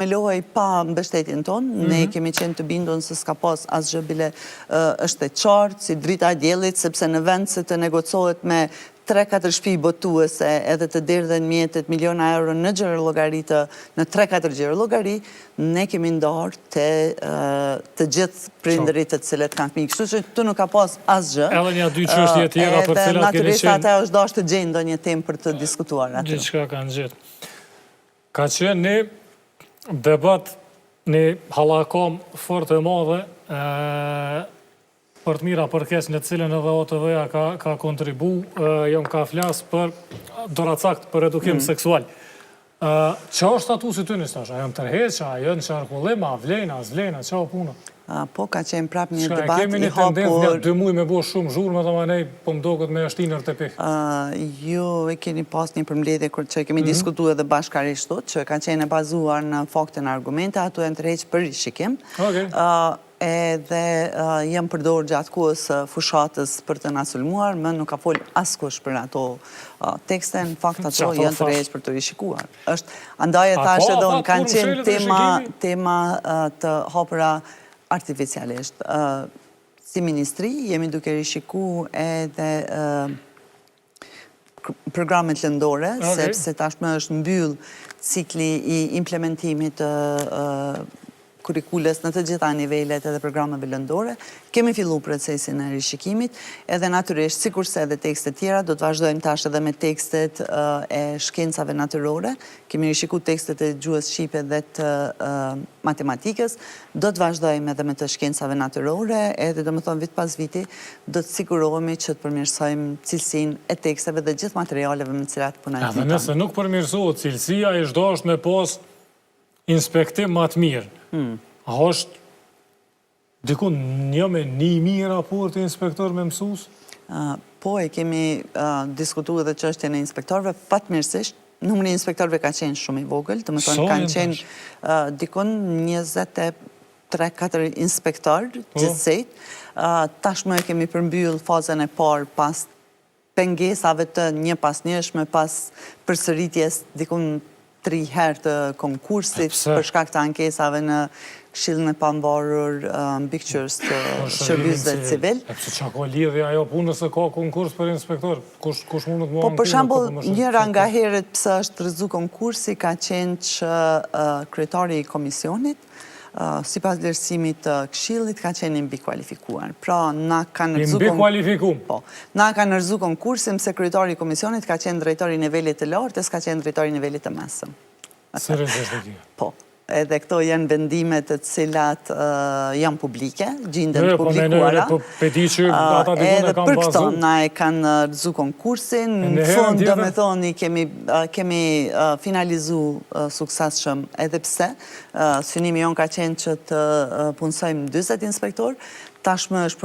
Me lohej pa mbështetjen tonë, ne kemi qenë të bindun se s'ka pas asgjë bile është e qartë, si drita e diellit, sepse në vend se të negocohet me 3-4 shtëpi botuese edhe të derdhen mjetet miliona euro në xhirologaritë, në 3-4 xhirologari, ne kemi ndarë të gjithë prindërit të cilët kanë fëmijë. Kështu që këtu nuk ka pas asgjë. Edhe një dy çështje tjera për cilat keni qenë. Natyrisht ata është dashur të gjejnë ndonjë temë për të diskutuar atë. Gjithçka kanë gjetë. Ka qenë një debat, një hallakam fort e madhe për të mira përkes në cilën edhe OTV-ja ka kontribu, jam ka flas për doracakt për edukim seksual. Qa është statusi ty një stash? A janë tërheqa, a janë qarkullim, a vlejna, a zvlejna, qa o puna? Po, ka qenë prap një debat i hapur... Kemi një tendencë një 2 muaj me bo shumë zhurë, me të manej, po më doket me ashtinër të pikë. Ju e keni pas një përmbledhje që kemi diskutu edhe bashkarishtot, që ka qenë e bazuar në faktën argumente, ato e në tërheq për rishikim. Edhe jem përdorë gjatë kohës fushatës për të nasulmuar, më nuk ka folë askush për ato tekste, në fakt ato janë tërheq për të rishikuar. Andaj e thash edhe unë, kanë qenë tema të hapura artificialisht. Si ministri, jemi duke rishiku edhe programet lëndore, sepse tashmë është mbyll cikli i implementimit kurikules në të gjitha nivelet edhe programeve lëndore. Kemi fillu procesin e rishikimit, edhe natyrisht, sikurse edhe tekstet tjera, do të vazhdojmë tash edhe me tekstet e shkencave natyrore. Kemi rishiku tekstet e gjuhës shqipe dhe të matematikës, do të vazhdojmë edhe me të shkencave natyrore, edhe do më thonë vit pas viti, do të sigurohemi që të përmirësojmë cilësin e teksteve dhe gjithë materialeve me cilat punojmë. Edhe nëse nuk përmirësohet cilësia, e çdo është me pas inspektim më të mirë. A është dikun një me 1.000 raport e inspektor me mësus? Po, e kemi diskutu edhe çështjen e inspektorëve, fatmirësisht, numri i inspektorëve ka qenë shumë i vogël, të më tonë kanë qenë dikun 23-4 inspektorë gjithsejt. Tashmë e kemi përmbyll fazën e parë pas pengesave të një pas njëshme, pas përsëritjes dikun 3 herë të konkursit për shkak të ankesave në Këshillin e Pamvarur mbikëqyrës të shërbimeve civil. Pse çka ka lidhje ajo punës se ka konkurs për inspektor? Kush mund të më Po për shembull, njëra nga herët pse është rrezu konkursi ka qenë që kryetari i komisionit sipas vlerësimit të Këshillit ka qenë mbi kualifikuar. Pra na kanë Po. Na kanë rrezu konkursin se kryetari i komisionit ka qenë drejtori i nivelit të lartë, s'ka qenë drejtori i nivelit të mesëm. Seriozisht e ke? Po. Edhe këto janë vendimet të cilat janë publike, gjenden publikuara. Edhe për këto na e kanë rrezu konkursin, në fund do me thoni kemi finalizu suksesshëm edhe pse synimi jon ka qenë që të punësojmë 40 inspektor, tashmë është